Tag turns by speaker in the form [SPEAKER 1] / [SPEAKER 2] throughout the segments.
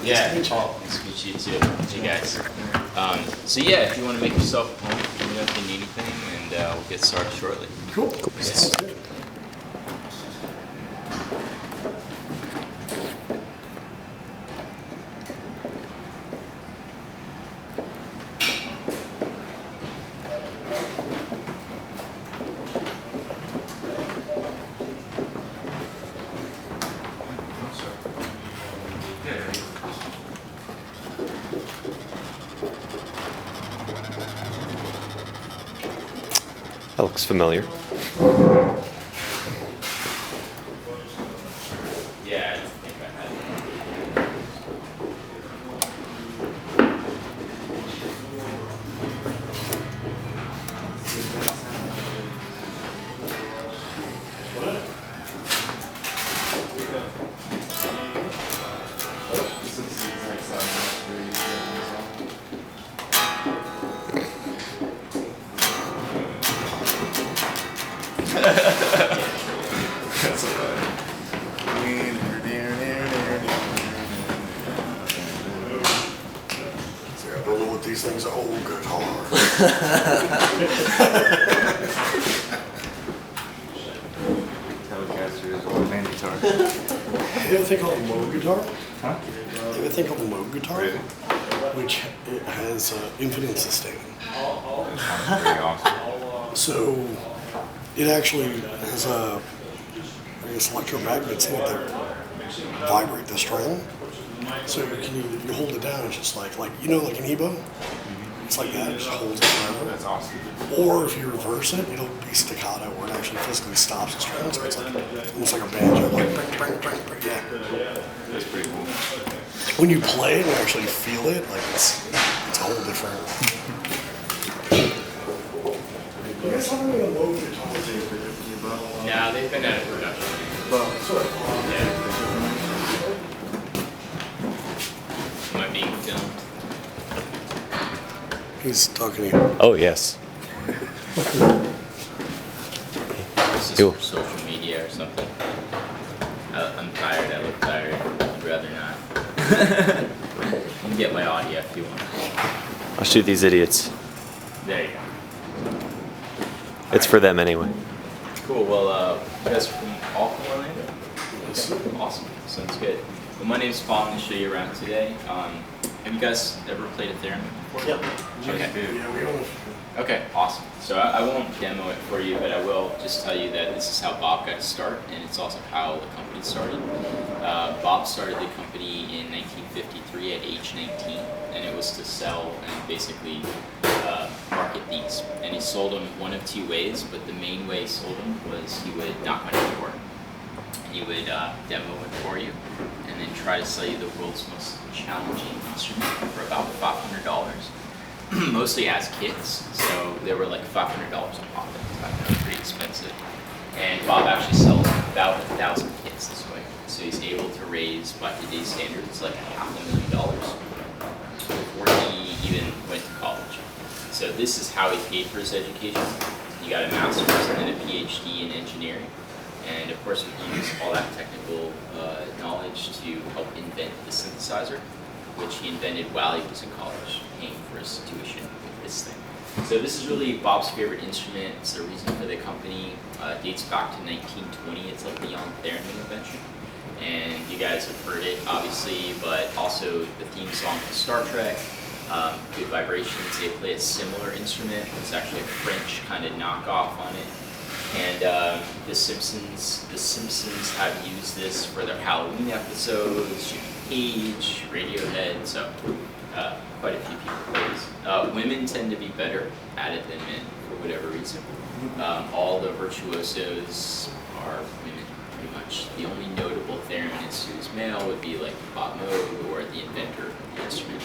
[SPEAKER 1] Yeah, Paul. Nice to meet you too. You guys. So yeah, if you want to make yourself at home, let me know if you need anything, and we'll get started shortly.
[SPEAKER 2] Cool.
[SPEAKER 1] Yeah.
[SPEAKER 2] Sounds good.
[SPEAKER 3] That looks familiar.
[SPEAKER 1] Yeah, I think I had it.
[SPEAKER 2] That's alright. See, I don't know what these things are. Oh, good
[SPEAKER 4] Telecaster is old man guitar.
[SPEAKER 2] You ever think of a Moog guitar?
[SPEAKER 4] Huh?
[SPEAKER 2] You ever think of a Moog guitar?
[SPEAKER 4] Really?
[SPEAKER 2] Which it has infinite sustain.
[SPEAKER 4] That's pretty awesome.
[SPEAKER 2] So it actually has I guess electromagnets in it that vibrate the string. So you can if you hold it down, it's just like like an Ebo. It's like that. It just holds it forever.
[SPEAKER 4] That's awesome.
[SPEAKER 2] Or if you reverse it, it'll be staccato where it actually physically stops the string. So it's like almost like a banjo, like bring, bring, bring, bring. Yeah.
[SPEAKER 4] That's pretty cool.
[SPEAKER 2] When you play it and actually feel it, like it's a whole different. You guys have any low guitars?
[SPEAKER 1] No, they've been out of production. Yeah. Am I being filmed?
[SPEAKER 2] He's talking to you.
[SPEAKER 3] Oh, yes.
[SPEAKER 1] Is this
[SPEAKER 3] Yo.
[SPEAKER 1] for social media or something? I'm tired. I look tired. I'd rather not. You can get my audio if you want.
[SPEAKER 3] I'll shoot these idiots.
[SPEAKER 1] There you go.
[SPEAKER 3] It's for them anyway.
[SPEAKER 1] Cool. Well, you guys are all from Orlando? Awesome. Sounds good. Well, my name's Paul. I'm going to show you around today. Have you guys ever played a theremin before?
[SPEAKER 2] Yep.
[SPEAKER 1] Okay.
[SPEAKER 2] Yeah, we own.
[SPEAKER 1] Okay, awesome. So I won't demo it for you, but I will just tell you that this is how Bob got to start, and it's also how the company started. Bob started the company in 1953 at age 19, and it was to sell and basically market these. And he sold them one of two ways, but the main way he sold them was he would knock on your door, and he would demo it for you, and then try to sell you the world's most challenging instrument for about $500. Mostly as kids, so they were like $500 a pop at the time. That was pretty expensive. And Bob actually sells about 1,000 kits this way. So he's able to raise, by today's standards, like $500,000 before he even went to college. So this is how he paid for his education. He got a master's and then a PhD in engineering. And of course, we use all that technical knowledge to help invent the synthesizer, which he invented while he was in college, paying for his tuition with this thing. So this is really Bob's favorite instrument. It's the reason for the company. Dates back to 1920. It's a Leon Theremin invention. And you guys have heard it, obviously, but also the theme song to Star Trek, Good Vibrations. They play a similar instrument. It's actually a French kind of knockoff on it. And the Simpsons have used this for their Halloween episodes, Cage, Radiohead, so quite a few people play this. Women tend to be better at it than men for whatever reason. All the virtuosos are women, pretty much. The only notable thereminist who's male would be like Bob Moog or the inventor of the instrument,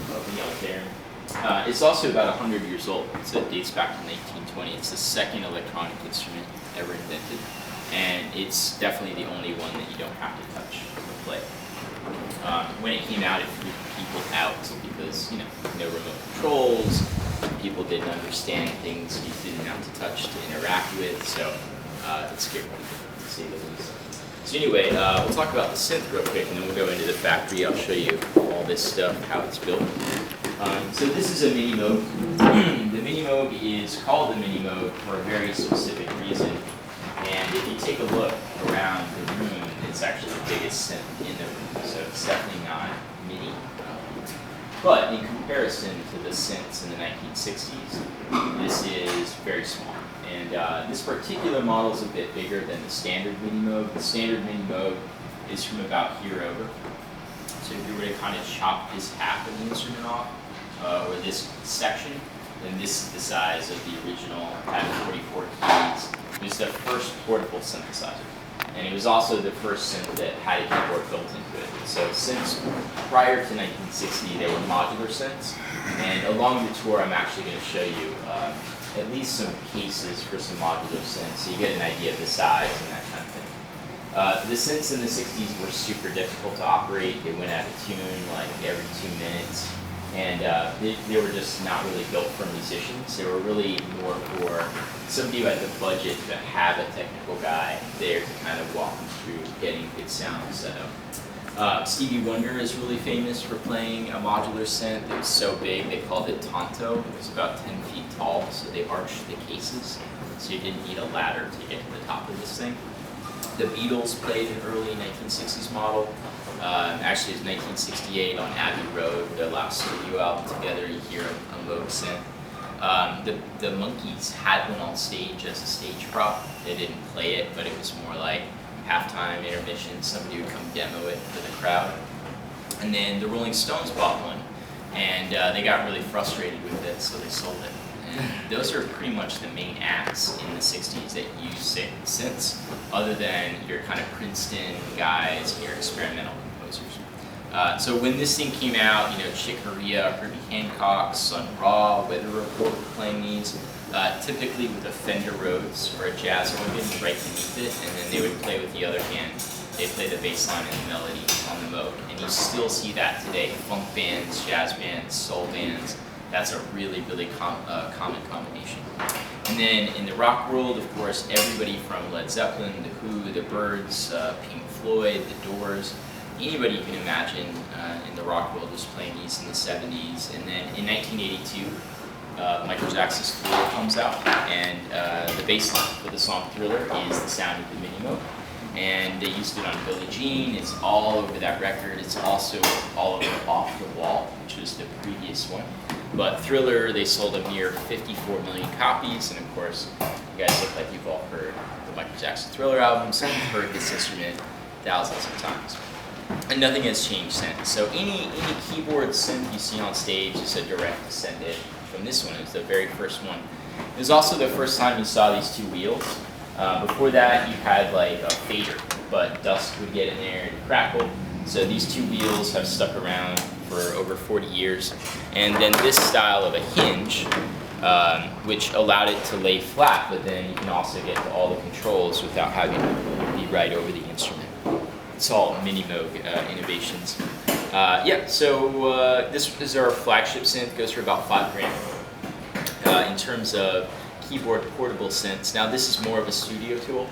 [SPEAKER 1] Leon Theremin. It's also about 100 years old, so it dates back to 1920. It's the second electronic instrument ever invented, and it's definitely the only one that you don't have to touch or play. When it came out, it freaked people out because, no remote controls, people didn't understand things you didn't have to touch to interact with, so it scared people, to say the least. So anyway, we'll talk about the synth real quick, and then we'll go into the factory. I'll show you all this stuff, how it's built. So this is a mini Moog. The mini Moog is called the mini Moog for a very specific reason. And if you take a look around the room, it's actually the biggest synth in the room. So it's definitely not mini. But in comparison to the synths in the 1960s, this is very small. And this particular model is a bit bigger than the standard mini Moog. The standard mini Moog is from about here over. So if you were to kind of chop this half of the instrument off, or this section, then this is the size of the original, had 44 keys. It was the first portable synthesizer. And it was also the first synth that had a keyboard built into it. So synths prior to 1960, they were modular synths. And along the tour, I'm actually going to show you at least some cases for some modular synths, so you get an idea of the size and that kind of thing. The synths in the 60s were super difficult to operate. They went out of tune like every 2 minutes. And they were just not really built for musicians. They were really more for somebody who had the budget to have a technical guy there to kind of walk them through getting good sound set up. Stevie Wonder is really famous for playing a modular synth. It was so big they called it Tonto. It was about 10 feet tall, so they arched the cases, so you didn't need a ladder to get to the top of this thing. The Beatles played an early 1960s model. Actually, it was 1968 on Abbey Road, the last studio album together. You hear a Moog synth. The Monkees had one on stage as a stage prop. They didn't play it, but it was more like halftime intermission. Somebody would come demo it for the crowd. And then the Rolling Stones bought one, and they got really frustrated with it, so they sold it. And those are pretty much the main acts in the 60s that use synths, other than your kind of Princeton guys and your experimental composers. So when this thing came out, Chick Corea, Herbie Hancock, Sun Ra, Weather Report were playing these, typically with a Fender Rhodes or a jazz organ right beneath it, and then they would play with the other hand. They play the bass line and the melody on the Moog, and you still see that today. Funk bands, jazz bands, soul bands. That's a really, really common combination. And then in the rock world, of course, everybody from Led Zeppelin, The Who, The Byrds, Pink Floyd, The Doors, anybody you can imagine in the rock world was playing these in the 70s. And then in 1982, Michael Jackson's Thriller comes out, and the bass line for the song Thriller is the sound of the mini Moog. And they used it on Billie Jean. It's all over that record. It's also all over Off the Wall, which was the previous one. But Thriller, they sold a mere 54 million copies, and of course, you guys look like you've all heard the Michael Jackson Thriller album, so you've heard this instrument thousands of times. And nothing has changed since. So any keyboard synth you see on stage is a direct descendant from this one. It was the very first one. It was also the first time you saw these two wheels. Before that, you had like a fader, but dust would get in there and crackle. So these two wheels have stuck around for over 40 years. And then this style of a hinge, which allowed it to lay flat, but then you can also get to all the controls without having to be right over the instrument. It's all mini Moog innovations. So this is our flagship synth, goes for about $5,000. In terms of keyboard portable synths, now this is more of a studio tool.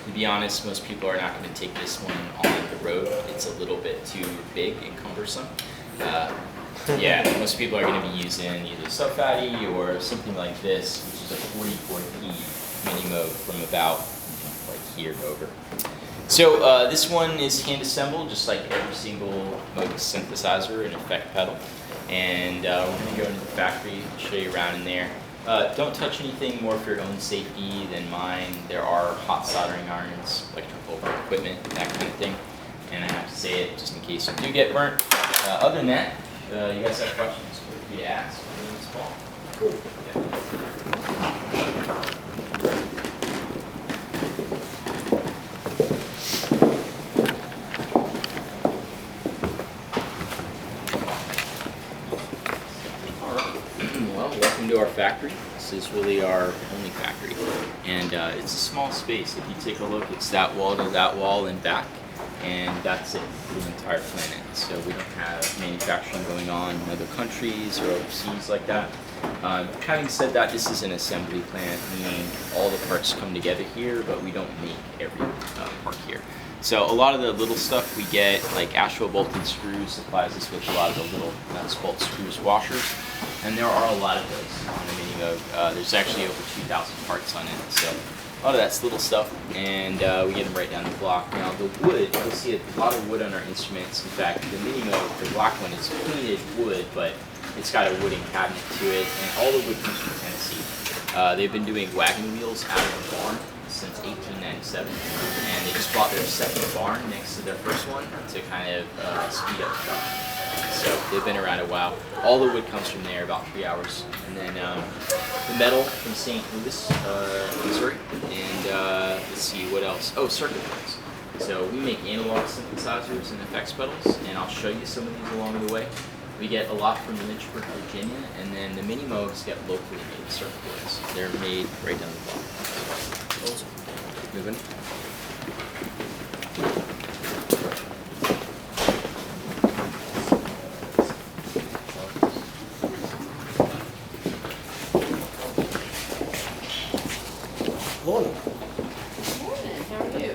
[SPEAKER 1] To be honest, most people are not going to take this one on the road. It's a little bit too big and cumbersome. Most people are going to be using either Sub-Fatty or something like this, which is a 44-key mini Moog from about like here over. So this one is hand assembled, just like every single Moog synthesizer and effect pedal. And we're going to go into the factory and show you around in there. Don't touch anything more for your own safety than mine. There are hot soldering irons, electrical equipment, that kind of thing. And I have to say it just in case you do get burnt. Other than that, you guys have questions, feel free to ask. Cool. Welcome to our factory. This is really our only factory, and it's a small space. If you take a look, it's that wall to that wall and back, and that's it for the entire planet. So we don't have manufacturing going on in other countries or overseas like that. Having said that, this is an assembly plant, meaning all the parts come together here, but we don't make every part here. So a lot of the little stuff we get, like Asheville bolted screws, supplies us with a lot of the little nuts, bolts, screws, washers, and there are a lot of those on the Mini Moog. There's actually over 2,000 parts on it, so a lot of that's little stuff, and we get them right down the block. Now the wood, you'll see a lot of wood on our instruments. In fact, the Mini Moog, the black one, is painted wood, but it's got a wooden cabinet to it, and all the wood comes from Tennessee. They've been doing wagon wheels out of the barn since 1897, and they just bought their second barn next to their first one to kind of speed up production. So they've been around a while. All the wood comes from there, about 3 hours, and then the metal from St. Louis, Missouri, and let's see what else. Oh, circuit boards. So we make analog synthesizers and effects pedals, and I'll show you some of these along the way. We get a lot from Lynchburg, Virginia, and then the Mini Moogs get locally made circuit boards. They're made right down the block. Moving.
[SPEAKER 2] Morning.
[SPEAKER 5] Morning, how are you?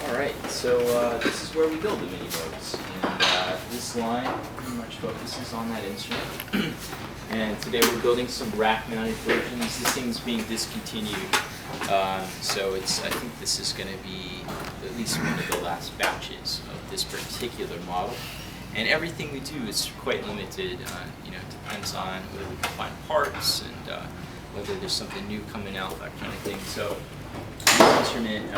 [SPEAKER 1] All right, so this is where we build the Mini Moogs, and this line pretty much focuses on that instrument. And today we're building some rack-mounted versions. This thing's being discontinued, so I think this is going to be at least one of the last batches of this particular model. And everything we do is quite limited. It depends on whether we can find parts and whether there's something new coming out, that kind of thing. So this instrument,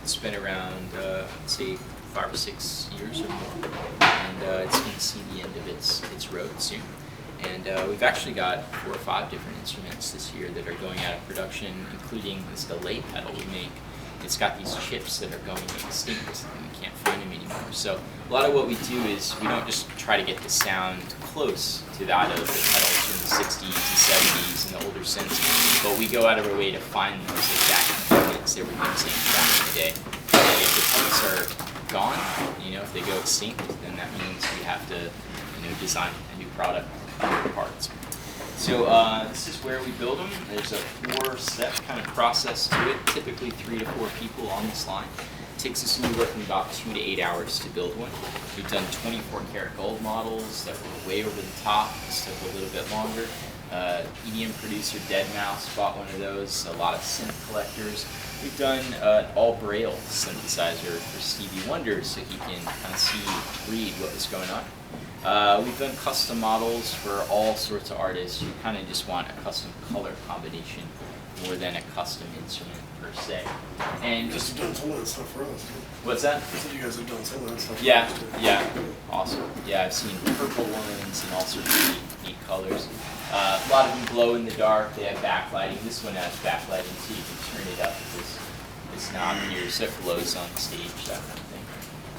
[SPEAKER 1] it's been around, let's say, 5 or 6 years or more, and it's going to see the end of its road soon. And we've actually got 4 or 5 different instruments this year that are going out of production, including this delay pedal we make. It's got these chips that are going extinct, and we can't find them anymore. So a lot of what we do is we don't just try to get the sound close to that of the pedals from the 60s and 70s and the older synths, but we go out of our way to find those exact components that we're using back in the day. And if the parts are gone, if they go extinct, then that means we have to, design a new product with the parts. So this is where we build them. There's a 4-step kind of process to it, typically 3 to 4 people on this line. It takes us anywhere from about 2 to 8 hours to build one. We've done 24 karat gold models that were way over the top. This took a little bit longer. EDM producer Deadmau5 bought one of those, a lot of synth collectors. We've done all braille synthesizer for Stevie Wonder so he can kind of read what was going on. We've done custom models for all sorts of artists who kind of just want a custom color combination more than a custom instrument per se. And
[SPEAKER 2] Just done some of that stuff for us.
[SPEAKER 1] what's that?
[SPEAKER 2] I said you guys have done some of that stuff.
[SPEAKER 1] Yeah,
[SPEAKER 2] for us, too.
[SPEAKER 1] yeah, awesome. Yeah, I've seen purple ones and all sorts of neat colors. A lot of them glow in the dark. They have backlighting. This one has backlighting, so you can turn it up with this knob here, so it glows on stage, that kind of thing.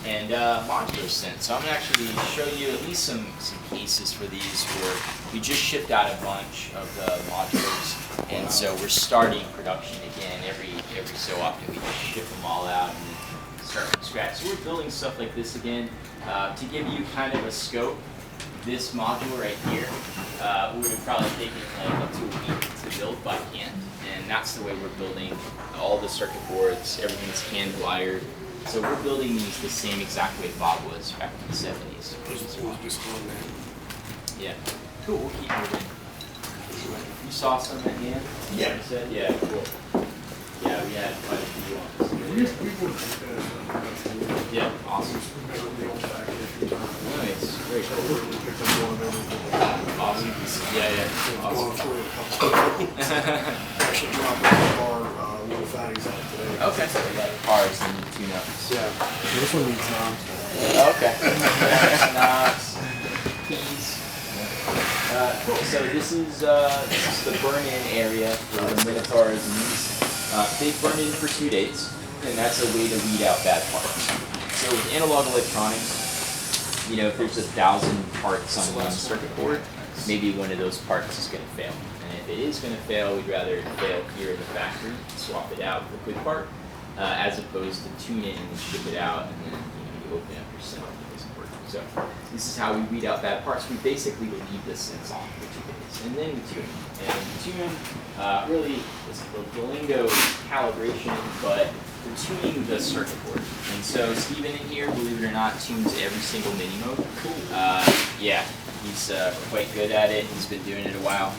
[SPEAKER 1] And modular synth. So I'm gonna actually show you at least some cases for these where we just shipped out a bunch of the modulars, and so we're starting production again every so often. We just ship them all out and then start from scratch. So we're building stuff like this again to give you kind of a scope. This module right here would have probably taken like up to a week to build by hand, and that's the way we're building all the circuit boards. Everything's hand wired. So we're building these the same exact way Bob was back in the 70s. Yeah. Cool, we'll keep moving. You saw some at the end?
[SPEAKER 2] Yeah.
[SPEAKER 1] You said? Yeah, cool. Yeah, we had quite a few on. Yeah, awesome. Nice, very cool. Awesome. Yeah, awesome.
[SPEAKER 2] Actually dropped one of our little fatties out today.
[SPEAKER 1] Okay. Like cars and tune-ups.
[SPEAKER 2] Yeah. This one needs knobs.
[SPEAKER 1] Okay. Knobs, keys. Cool. So this is the burn-in area for the Minotaurs and these. They burn in for 2 days, and that's a way to weed out bad parts. So with analog electronics, if there's 1,000 parts on one circuit board, maybe one of those parts is going to fail. And if it is going to fail, we'd rather it fail here in the factory, swap it out for a quick part, as opposed to tune it and then ship it out, and then you open up your synth and it doesn't work. So this is how we weed out bad parts. We basically leave the synths on for 2 days, and then we tune them. And the tune really is the lingo calibration, but we're tuning the circuit board. And so Steven in here, believe it or not, tunes every single mini Moog. Yeah, he's quite good at it. He's been doing it a while.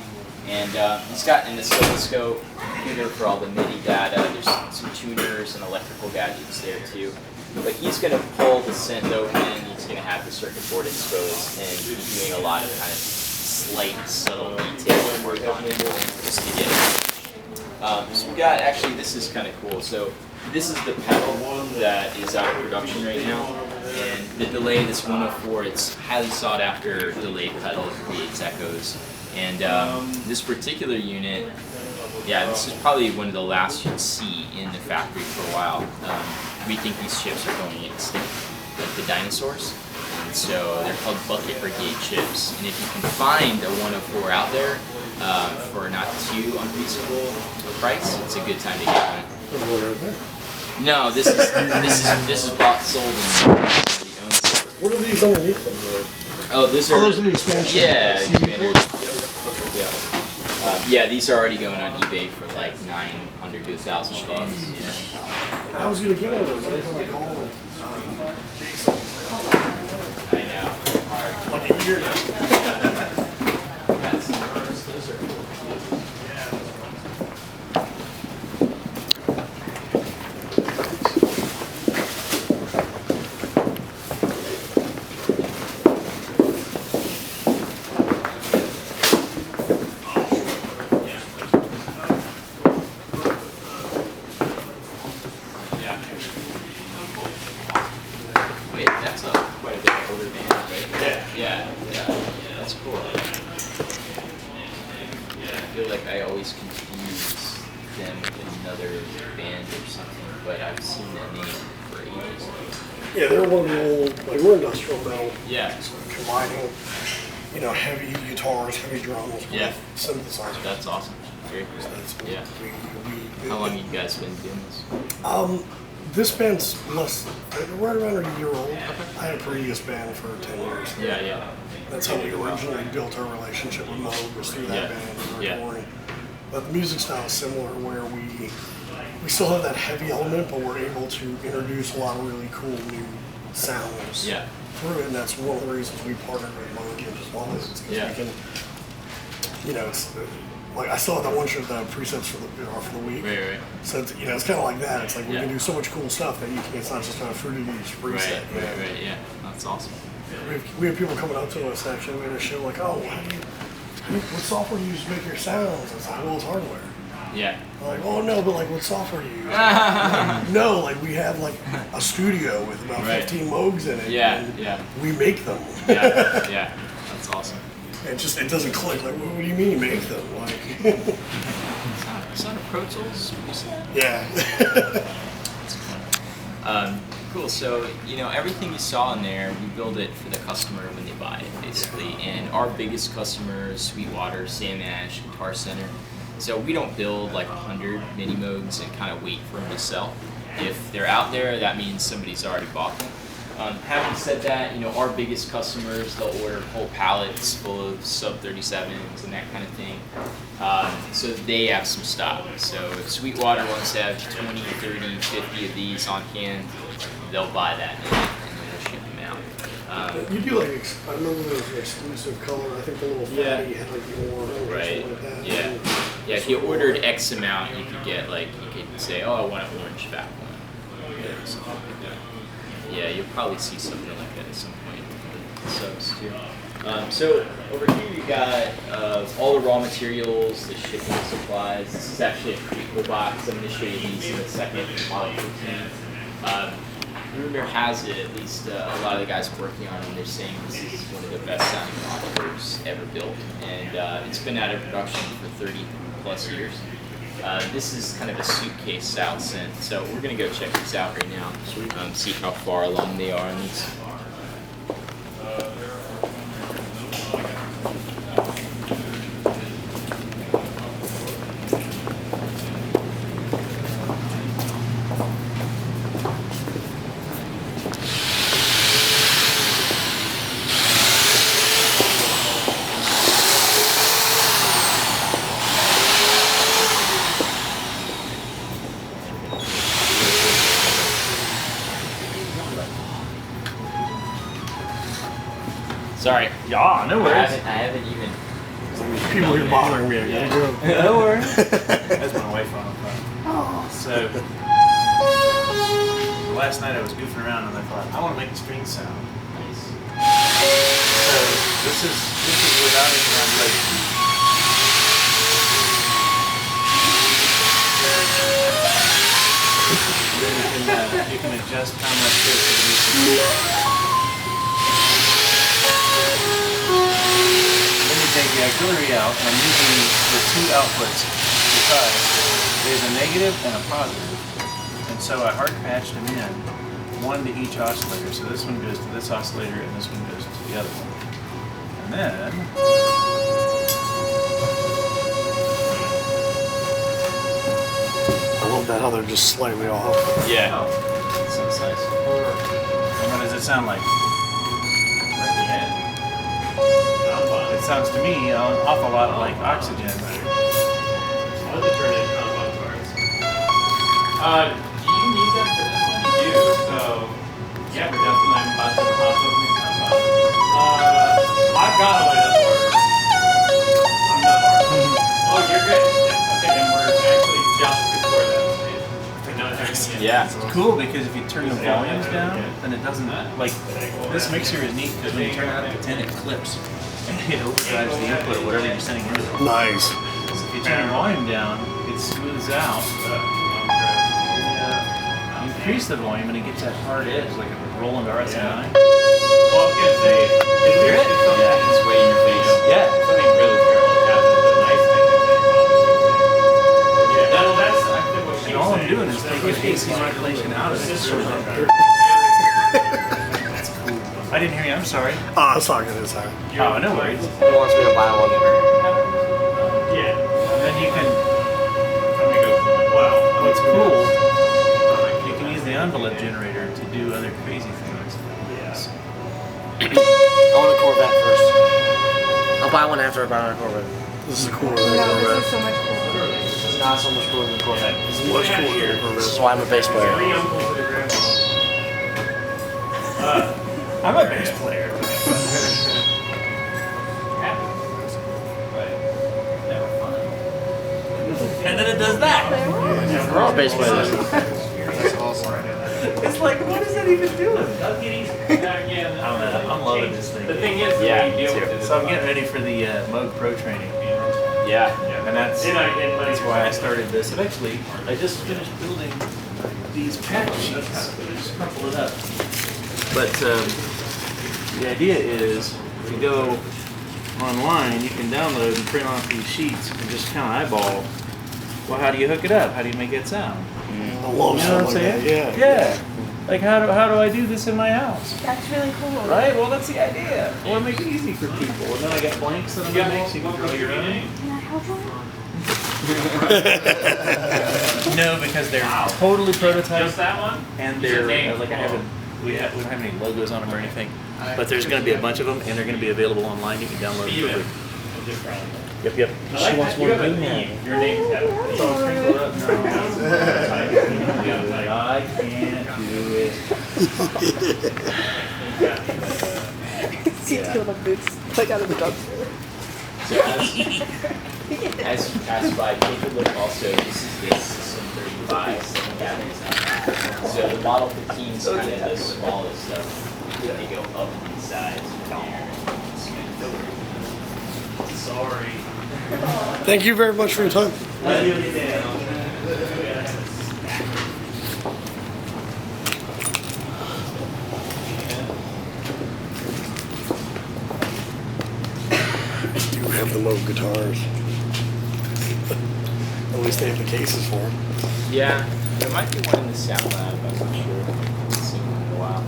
[SPEAKER 1] And he's got an oscilloscope computer for all the MIDI data. There's some tuners and electrical gadgets there too. But he's going to pull the synth open, he's going to have the circuit board exposed, and he's doing a lot of kind of slight, subtle detail work on it just to get it. So we got, actually, this is kind of cool. So this is the pedal that is out of production right now. And the delay, this 104, it's highly sought after delay pedal. It creates echoes. And this particular unit, yeah, this is probably one of the last you'd see in the factory for a while. We think these chips are going extinct, like the dinosaurs. And so they're called bucket brigade chips. And if you can find a 104 out there for not too unreasonable price, it's a good time to get one.
[SPEAKER 2] There's one right there.
[SPEAKER 1] No, this is bought, sold, and somebody owns it.
[SPEAKER 2] What are these underneath them?
[SPEAKER 1] Oh, those are
[SPEAKER 2] the expansion.
[SPEAKER 1] Yeah, expanders. Yeah, these are already going on eBay for like $900 to $1,000 bucks. Yeah.
[SPEAKER 2] I was gonna get one of those. I didn't like all of them.
[SPEAKER 1] I know.
[SPEAKER 2] Like a year now.
[SPEAKER 1] Those are cool. Wait, that's quite a bit older band, right? Yeah, that's cool. I feel like I always confuse them with another band or something, but I've seen that name for ages.
[SPEAKER 2] Yeah, they're one of the old, like we're industrial metal.
[SPEAKER 1] Yeah.
[SPEAKER 2] Combining, heavy guitars, heavy drums with synthesizers.
[SPEAKER 1] That's awesome. Very
[SPEAKER 2] So
[SPEAKER 1] cool.
[SPEAKER 2] that's
[SPEAKER 1] Yeah.
[SPEAKER 2] we
[SPEAKER 1] How long have you guys been doing this?
[SPEAKER 2] This band's right around a year old. I had a previous band for 10 years.
[SPEAKER 1] Yeah.
[SPEAKER 2] That's how we originally built our relationship with Moog, was through that band and
[SPEAKER 1] Yeah.
[SPEAKER 2] recording. But the music style is similar, where we still have that heavy element, but we're able to introduce a lot of really cool new sounds
[SPEAKER 1] Yeah.
[SPEAKER 2] through it, and that's one of the reasons we partnered with Moog and just always, because we can, it's like I still have that one shirt, the presets for the week.
[SPEAKER 1] Right.
[SPEAKER 2] So it's, it's kind of like that. It's like we
[SPEAKER 1] Yeah.
[SPEAKER 2] can do so much cool stuff that it's not just a Fruity Loops preset.
[SPEAKER 1] Right. Yeah. That's awesome.
[SPEAKER 2] We have people coming up to us actually. We had a show like, oh, what software do you use to make your sounds? It's like, well, it's hardware.
[SPEAKER 1] Yeah.
[SPEAKER 2] I'm like, oh no, but like, what software do you use? Like, no, like we have like a studio with about 15 Moogs in it.
[SPEAKER 1] Yeah.
[SPEAKER 2] And we make them.
[SPEAKER 1] Yeah. That's awesome.
[SPEAKER 2] It doesn't click. Like, what do you mean you make them? Like,
[SPEAKER 1] It's not a Pro Tools preset?
[SPEAKER 2] yeah.
[SPEAKER 1] Cool. So, everything you saw in there, we build it for the customer when they buy it, basically. And our biggest customers, Sweetwater, Sam Ash, Guitar Center. So we don't build like 100 mini Moogs and kind of wait for them to sell. If they're out there, that means somebody's already bought them. Having said that, our biggest customers, they'll order whole pallets full of sub 37s and that kind of thing. So they have some stock. So if Sweetwater wants to have 20, 30, 50 of these on hand, they'll buy that and then we'll ship them out.
[SPEAKER 2] You do like, I remember there was an exclusive color. I think the little fatty had like the orange or
[SPEAKER 1] Right.
[SPEAKER 2] something like that.
[SPEAKER 1] Yeah. Yeah. If you ordered X amount, you could get you could say, oh, I want an orange fat one. Yeah. Something like that. Yeah, you'll probably see something like that at some point with the subs too. So over here you got all the raw materials, the shipping supplies. This is actually a pretty cool box. I'm going to show you these in a second. Model 15. Rumor has it, at least a lot of the guys working on it, they're saying this is one of the best sounding monitors ever built, and it's been out of production for 30 plus years. This is kind of a suitcase style synth, so we're gonna go check these out right now. See how far along they are on these. Sorry.
[SPEAKER 6] Yeah, no
[SPEAKER 1] I
[SPEAKER 6] worries.
[SPEAKER 1] haven't even.
[SPEAKER 2] People are bothering me. I gotta go.
[SPEAKER 6] No worries. That's my wife on the phone. So last night I was goofing around and I thought I want to make a string sound.
[SPEAKER 1] Nice.
[SPEAKER 6] So this is without any modulation. Then you can adjust how much this is. Then you take the auxiliary out, and I'm using the two outputs because there's a negative and a positive. And so I hard patched them in, one to each oscillator. So this one goes to this oscillator and this one goes to the other one. And then
[SPEAKER 2] I love that how they're just slightly off.
[SPEAKER 1] Yeah. Sounds nice.
[SPEAKER 6] and what does it sound like?
[SPEAKER 1] Right at the end.
[SPEAKER 6] It sounds to me an awful lot like oxygen.
[SPEAKER 1] Do you need them for this one?
[SPEAKER 7] do, so yeah, we're definitely I'm about to hop over and come up. I've got a way up order. I'm not hard. Oh, you're good. Okay, then we're actually just before that stage. We're not having it.
[SPEAKER 1] Yeah.
[SPEAKER 6] It's cool because if you turn the volumes down, then it doesn't, like, this mixer is neat because when you turn it up to 10, it clips. And it overdrives the input, whatever you're sending into it.
[SPEAKER 2] Nice.
[SPEAKER 6] So if you turn the volume down, it smooths out. You increase the volume and it gets that hard edge, like a Roland RS9.
[SPEAKER 7] Well, I was gonna say, if
[SPEAKER 6] Hear it?
[SPEAKER 7] there's something,
[SPEAKER 1] Yeah, it's way in your face.
[SPEAKER 6] Yeah.
[SPEAKER 7] something really terrible happens, the nice thing is that yeah, that's I think what she
[SPEAKER 6] And all
[SPEAKER 7] was
[SPEAKER 6] I'm
[SPEAKER 7] saying.
[SPEAKER 6] doing is taking AC modulation out of it. I didn't hear you, I'm sorry.
[SPEAKER 2] Oh, I was talking this time.
[SPEAKER 6] Oh, no worries.
[SPEAKER 3] He wants me to buy one.
[SPEAKER 7] Yeah.
[SPEAKER 6] And then you can,
[SPEAKER 7] Let me go. Wow.
[SPEAKER 6] what's cool, you can use the envelope generator to do other crazy things.
[SPEAKER 7] Yes.
[SPEAKER 3] I want a Corvette first. I'll buy one after I buy my Corvette.
[SPEAKER 2] This is cool.
[SPEAKER 8] No, this is so much cooler.
[SPEAKER 3] This is not so much cooler than Corvette.
[SPEAKER 2] This is much cooler than
[SPEAKER 3] This is
[SPEAKER 2] this.
[SPEAKER 3] why I'm a bass player.
[SPEAKER 7] Three uncles and a grandma.
[SPEAKER 6] I'm a bass player. And then it does that.
[SPEAKER 3] We're all bass players.
[SPEAKER 6] It's like, what is that even doing? I
[SPEAKER 7] Yeah.
[SPEAKER 6] don't know, I'm loving this thing.
[SPEAKER 7] The thing is, the
[SPEAKER 1] Yeah,
[SPEAKER 7] way you deal
[SPEAKER 1] me
[SPEAKER 7] with
[SPEAKER 1] too.
[SPEAKER 7] it is
[SPEAKER 6] So I'm getting ready for the Moog Pro training.
[SPEAKER 1] Yeah.
[SPEAKER 6] And that's
[SPEAKER 7] that's
[SPEAKER 6] why I started this. And actually, I just finished building these patch sheets. Just crumple it up. But the idea is, if you go online, you can download and print off these sheets and just kind of eyeball. Well, how do you hook it up? How do you make it sound?
[SPEAKER 2] I love
[SPEAKER 6] You know
[SPEAKER 2] stuff
[SPEAKER 6] what I'm
[SPEAKER 2] like
[SPEAKER 6] saying?
[SPEAKER 2] that.
[SPEAKER 6] Yeah. Like how do I do this in my house?
[SPEAKER 8] That's really cool.
[SPEAKER 6] Right? Well, that's the idea. I want to make it easy for people. And then I got blanks that I'm gonna make so you can draw your own.
[SPEAKER 8] Can I help you?
[SPEAKER 6] No, because they're totally prototype.
[SPEAKER 7] Just that one?
[SPEAKER 6] And
[SPEAKER 7] Your
[SPEAKER 6] they're
[SPEAKER 7] name.
[SPEAKER 6] like we don't have any logos on them or anything, but there's going to be a bunch of them, and they're going to be available online. You can download them quickly. Yep, yep.
[SPEAKER 7] I like that. You have a theme. Your name's got a theme.
[SPEAKER 6] I can't do it.
[SPEAKER 8] Seats feel like boots. Like out of the dumpster.
[SPEAKER 1] So as you pass by, take a look also. This is the System 35 batteries. So the Model 15 is kind of the smallest stuff. They go up in size from there.
[SPEAKER 7] Sorry.
[SPEAKER 2] Thank you very much for your time. You have the Moog guitars. At least they have the cases for them.
[SPEAKER 1] Yeah, there might be one in the sound lab. I'm not sure. I haven't seen one in a while.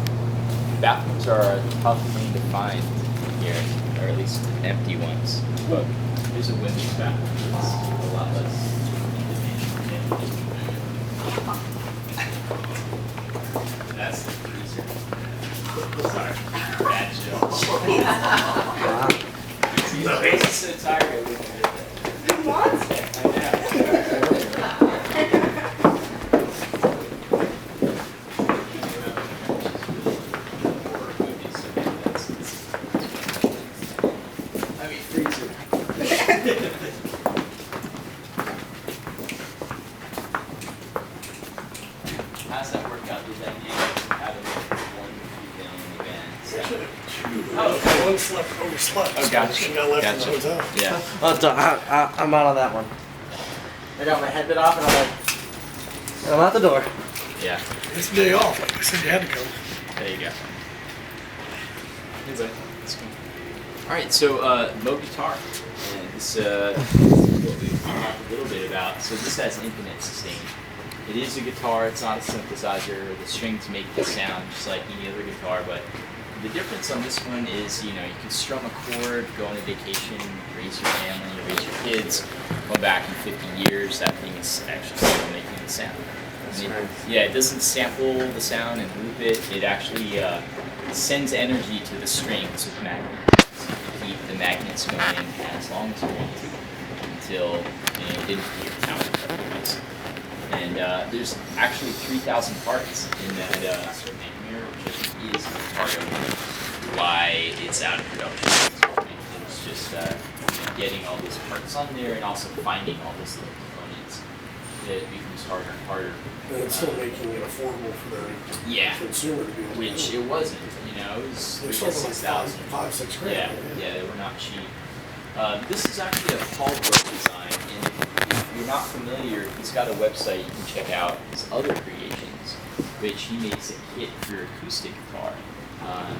[SPEAKER 1] Bathrooms are a tough thing to find here, or at least empty ones. But there's a women's bathroom. It's a lot less in demand. That's the freezer. Sorry, bad joke. No, he's so tired of looking at that.
[SPEAKER 8] What?
[SPEAKER 1] I know. How's that work out? Did that name out of one female in the band?
[SPEAKER 2] Oh, one slept, overslept.
[SPEAKER 1] Oh, gotcha.
[SPEAKER 2] She got left
[SPEAKER 1] Gotcha.
[SPEAKER 2] in the hotel.
[SPEAKER 1] Yeah.
[SPEAKER 3] Oh, I'm out on that one. I got my head bit off and I'm out the door.
[SPEAKER 1] Yeah.
[SPEAKER 2] It's a day off. Like I said, you had to come.
[SPEAKER 1] There you go. Anyway, let's go. All right, so Moog guitar. And this is what we talked a little bit about. So this has infinite sustain. It is a guitar. It's not a synthesizer. The strings make the sound just like any other guitar, but the difference on this one is, you know, you can strum a chord, go on a vacation, raise your family, raise your kids. Go back in 50 years, that thing is actually still making the sound. Yeah, it doesn't sample the sound and loop it. It actually sends energy to the strings with magnets. So you keep the magnets going as long as you want to until it didn't hear counter. And there's actually 3,000 parts in that sort of name here, which I think is part of why it's out of production. It's just getting all those parts on there and also finding all those little components. It becomes harder and harder.
[SPEAKER 2] And it's still making it affordable for the consumer to be able to
[SPEAKER 1] Which
[SPEAKER 2] do.
[SPEAKER 1] it wasn't, you know, it was
[SPEAKER 2] They
[SPEAKER 1] 6,000.
[SPEAKER 2] sold like $5, $6 grand.
[SPEAKER 1] Yeah, they were not cheap. This is actually a Paul Brook design, and if you're not familiar, he's got a website you can check out his other creations, which he makes a kit for your acoustic guitar,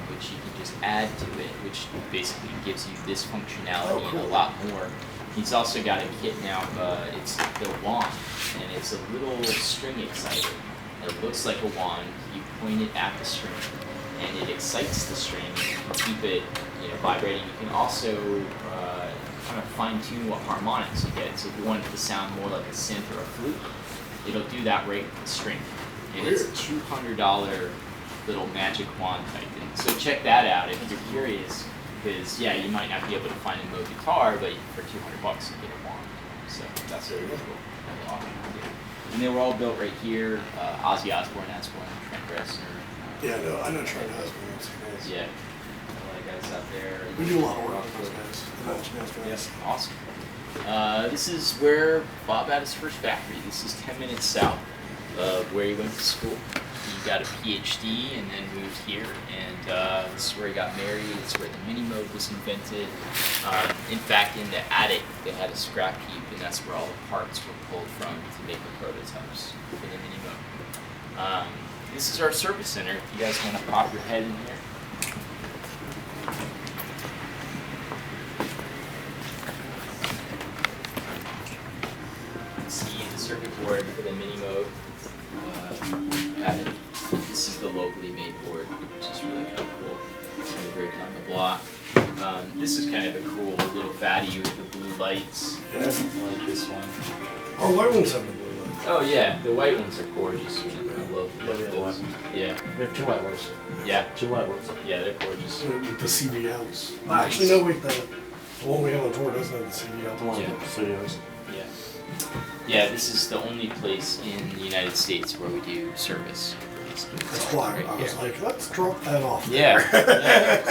[SPEAKER 1] which you can just add to it, which basically gives you this functionality and a lot more. He's also got a kit now, it's the wand, and it's a little string exciter. It looks like a wand, you point it at the string, and it excites the string, you can keep it vibrating. You can also kind of fine tune what harmonics you get, so if you want it to sound more like a synth or a flute, it'll do that right with the string. And it's a $200 little magic wand type thing. So check that out if you're curious. Because you might not be able to find a Moog guitar, but for $200 you get a wand. So that's really cool. That's awesome. And they were all built right here. Ozzy Osbourne has one. Trent Reznor.
[SPEAKER 2] I know Trent has one.
[SPEAKER 1] Yeah. A lot of guys out there.
[SPEAKER 2] We do a lot of work with those guys.
[SPEAKER 1] Yes. Awesome. This is where Bob had his first factory. This is 10 minutes south of where he went to school. He got a PhD and then moved here, and this is where he got married. It's where the mini Moog was invented. In fact, in the attic, they had a scrap heap, and that's where all the parts were pulled from to make the prototypes for the mini Moog. This is our service center. If you guys want to pop your head in here. See the circuit board for the mini Moog. This is the locally made board, which is really kind of cool. Really great on the block. This is kind of a cool little fatty with the blue lights.
[SPEAKER 2] Yeah.
[SPEAKER 1] I like this one.
[SPEAKER 2] Our white ones have the blue lights.
[SPEAKER 1] Oh yeah, the white ones are gorgeous. I love those. Yeah.
[SPEAKER 3] We have two white ones.
[SPEAKER 1] Yeah.
[SPEAKER 3] Two white ones.
[SPEAKER 1] Yeah, they're gorgeous.
[SPEAKER 2] With the CVLs. Actually, no, wait, the one we have on tour doesn't have the CVL.
[SPEAKER 3] The one
[SPEAKER 1] Yeah.
[SPEAKER 3] with the studios.
[SPEAKER 1] Yeah. Yeah, this is the only place in the United States where we do service.
[SPEAKER 2] That's why I was like, let's drop that off.
[SPEAKER 1] Yeah.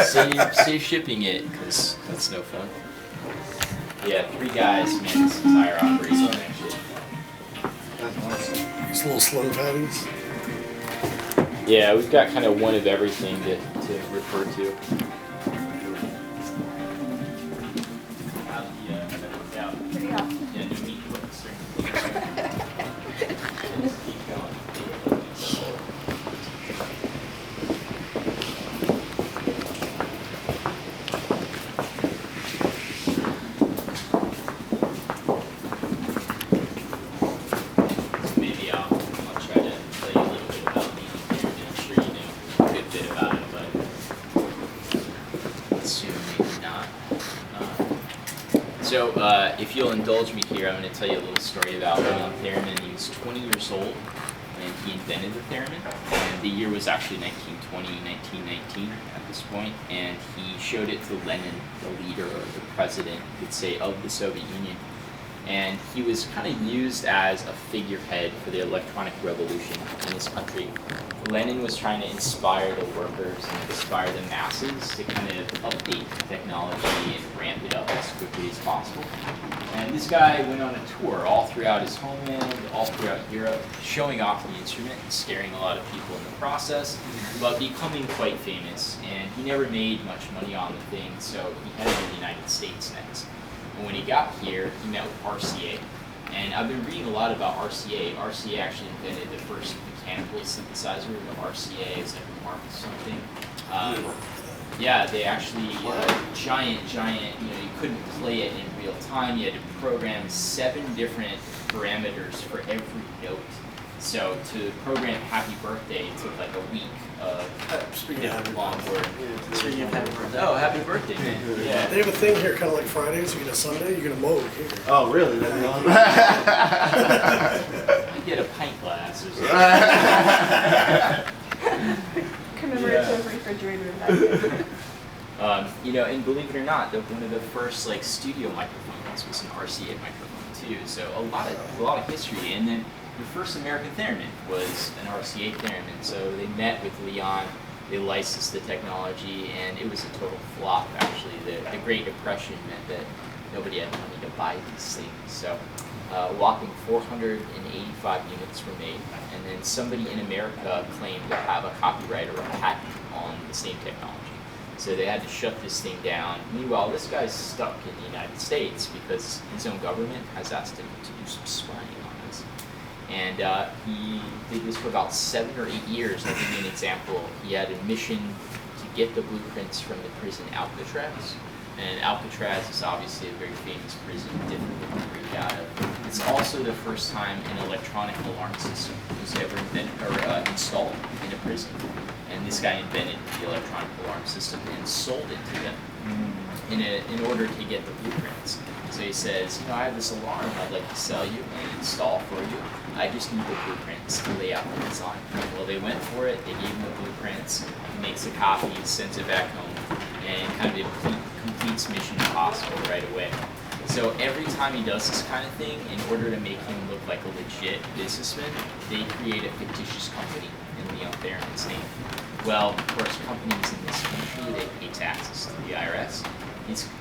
[SPEAKER 1] Save shipping it, because that's no fun. Yeah, 3 guys man this entire operation actually.
[SPEAKER 2] These little slow patties.
[SPEAKER 1] Yeah, we've got kind of one of everything to refer to. How'd that work out?
[SPEAKER 8] Pretty awesome.
[SPEAKER 1] Yeah, no meat with the string. Just keep going. Maybe I'll try to tell you a little bit about me here, and I'm sure you know a good bit about it, but assume maybe not. So if you'll indulge me here, I'm going to tell you a little story about Leon Theremin. He was 20 years old when he invented the theremin, and the year was actually 1920, 1919 at this point, and he showed it to Lenin, the leader or the president, you could say, of the Soviet Union. And he was kind of used as a figurehead for the electronic revolution in his country. Lenin was trying to inspire the workers and inspire the masses to kind of update the technology and ramp it up as quickly as possible. this guy went on a tour all throughout his homeland, all throughout Europe, showing off the instrument and scaring a lot of people in the process, but becoming quite famous. And he never made much money on the thing, so he headed to the United States next. And when he got here, he met with RCA. And I've been reading a lot about RCA. RCA actually invented the first mechanical synthesizer. The RCA is like Mark something. Yeah, they actually, giant, you couldn't play it in real time. You had to program 7 different parameters for every note. So to program Happy Birthday, it took like a week of
[SPEAKER 2] Speaking of happy
[SPEAKER 1] long work.
[SPEAKER 3] Speaking of happy birthday.
[SPEAKER 1] Oh, happy birthday, man. Yeah.
[SPEAKER 2] They have a thing here, kind of like Fridays. You get a Sunday, you get a Moog here.
[SPEAKER 3] Oh, really? That'd be awesome.
[SPEAKER 1] You get a pint glass or something.
[SPEAKER 8] Commemorative refrigerator back there.
[SPEAKER 1] And believe it or not, one of the first like studio microphones was an RCA microphone too. So a lot of history. And then the first American theremin was an RCA theremin. So they met with Leon, they licensed the technology, and it was a total flop. Actually, the Great Depression meant that nobody had money to buy these things. So whopping 485 units were made, and then somebody in America claimed to have a copyright or a patent on the same technology. So they had to shut this thing down. Meanwhile, this guy's stuck in the United States because his own government has asked him to do some spying on us. And he did this for about 7 or 8 years. I'll give you an example. He had a mission to get the blueprints from the prison Alcatraz. And Alcatraz is obviously a very famous prison, difficult to break out of. It's also the first time an electronic alarm system was ever installed in a prison. And this guy invented the electronic alarm system and sold it to them in order to get the blueprints. So he says, I have this alarm I'd like to sell you and install for you. I just need the blueprints to lay out the design. Well, they went for it. They gave him the blueprints. He makes a copy, sends it back home, and kind of completes mission impossible right away. So every time he does this kind of thing, in order to make him look like a legit businessman, they create a fictitious company in Leon Theremin's name. Well, of course, companies in this country, they pay taxes to the IRS.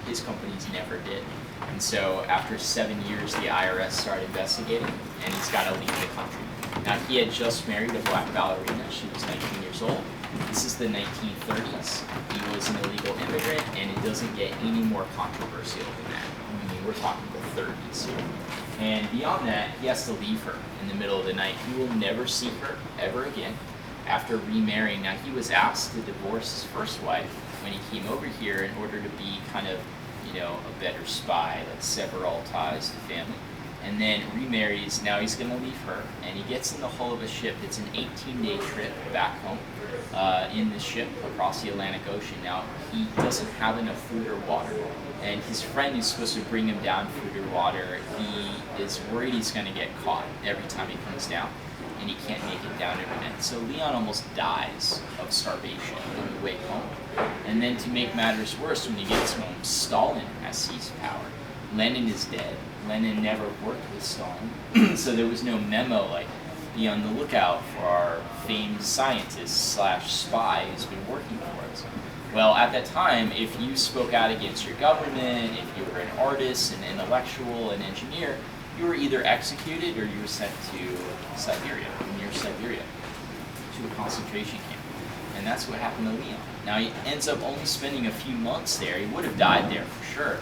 [SPEAKER 1] His companies never did. And so after 7 years, the IRS started investigating, and he's got to leave the country. Now, he had just married a black ballerina. She was 19 years old. This is the 1930s. He was an illegal immigrant, and it doesn't get any more controversial than that. I mean, we're talking the 30s here. And beyond that, he has to leave her in the middle of the night. He will never see her ever again after remarrying. Now, he was asked to divorce his first wife when he came over here in order to be kind of, a better spy, like sever all ties to family. And then remarries. Now he's going to leave her, and he gets in the hull of a ship. It's an 18-day trip back home in the ship across the Atlantic Ocean. Now, he doesn't have enough food or water, and his friend who's supposed to bring him down food or water, he is worried he's going to get caught every time he comes down, and he can't make it down every night. So Leon almost dies of starvation on the way home. And then to make matters worse, when he gets home, Stalin has seized power. Lenin is dead. Lenin never worked with Stalin, so there was no memo like, be on the lookout for our famed scientist / spy who's been working for us. Well, at that time, if you spoke out against your government, if you were an artist, an intellectual, an engineer, you were either executed or you were sent to Siberia, near Siberia, to a concentration camp. And that's what happened to Leon. Now, he ends up only spending a few months there. He would have died there for sure.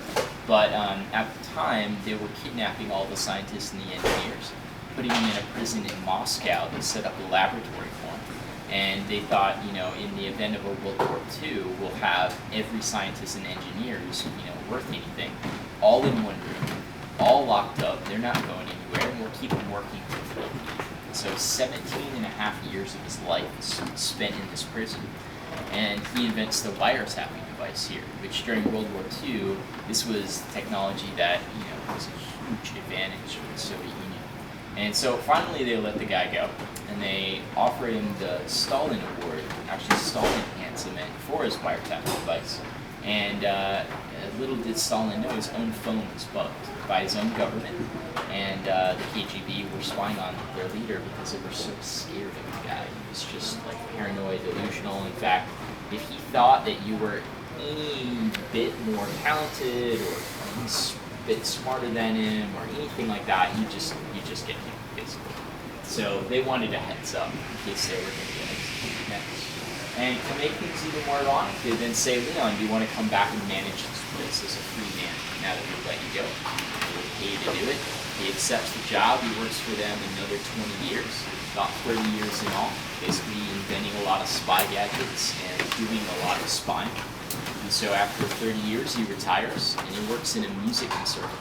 [SPEAKER 1] But at the time, they were kidnapping all the scientists and the engineers, putting them in a prison in Moscow. They set up a laboratory for them. And they thought, in the event of a World War II, we'll have every scientist and engineer who's, worth anything, all in one room, all locked up. They're not going anywhere, and we'll keep them working for free. So 17 and a half years of his life is spent in this prison. And he invents the wiretapping device here, which during World War II, this was technology that, was a huge advantage for the Soviet Union. And so finally they let the guy go, and they offer him the Stalin Award. Actually, Stalin hands him it for his wiretapping device. And little did Stalin know, his own phone was bugged by his own government, and the KGB were spying on their leader because they were so scared of the guy. He was just like paranoid, delusional. In fact, if he thought that you were any bit more talented or bit smarter than him or anything like that. You just get him basically. So they wanted a heads up in case they were going to get next. And to make things even more ironic, they then say, Leon, do you want to come back and manage this place as a free man now that we've let you go? We'll pay you to do it. He accepts the job. He works for them another 20 years, about 30 years in all, basically inventing a lot of spy gadgets and doing a lot of spying. And so after 30 years, he retires and he works in a music conservatory.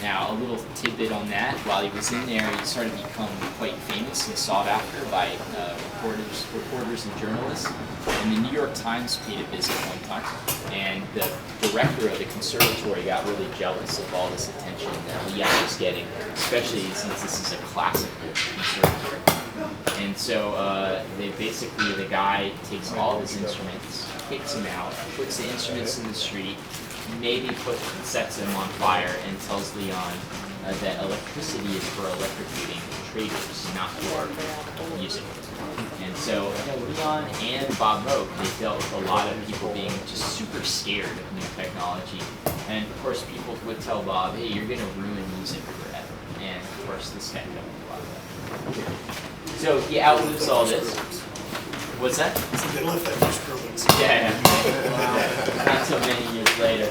[SPEAKER 1] Now, a little tidbit on that, while he was in there, he started to become quite famous and sought after by reporters and journalists. And the New York Times paid a visit one time, and the director of the conservatory got really jealous of all this attention that Leon was getting, especially since this is a classical conservatory. And so the guy takes all of his instruments, kicks them out, puts the instruments in the street, maybe sets them on fire, and tells Leon that electricity is for electrocuting traders, not for music. And so Leon and Bob Moog, they dealt with a lot of people being just super scared of new technology. And of course people would tell Bob, hey, you're going to ruin music forever. And of course this guy dealt with a lot of that. So he outlives all this. What's that?
[SPEAKER 2] So they left that for Skrillex.
[SPEAKER 1] Yeah, not so many years later.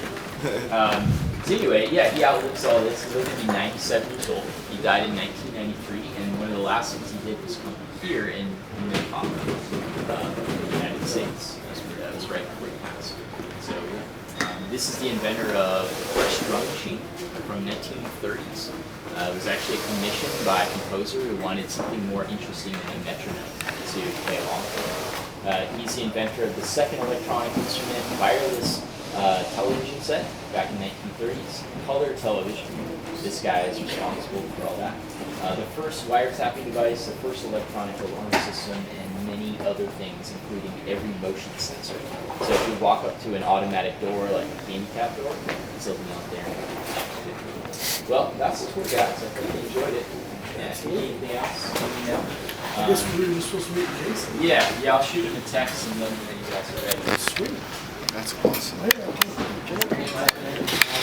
[SPEAKER 1] So anyway, yeah, he outlives all this. He lived to be 97 years old. He died in 1993, and one of the last things he did was come here in Minnetonka, in the United States. That was right before he passed. So this is the inventor of the fresh drum machine from 1930s. It was actually commissioned by a composer who wanted something more interesting than a metronome to play along with. He's the inventor of the second electronic instrument, wireless television set, back in the 1930s, color television. This guy is responsible for all that. The first wiretapping device, the first electronic alarm system, and many other things, including every motion sensor. So if you walk up to an automatic door, like a handicap door, it's open out there. Well, that's what we got, so I hope you enjoyed it. Yeah, anything else? Let me know.
[SPEAKER 2] I guess we were supposed to meet in Jason.
[SPEAKER 1] Yeah, I'll shoot him a text and let him know you guys are ready.
[SPEAKER 2] Sweet.
[SPEAKER 4] That's awesome.
[SPEAKER 2] Hey, I can't-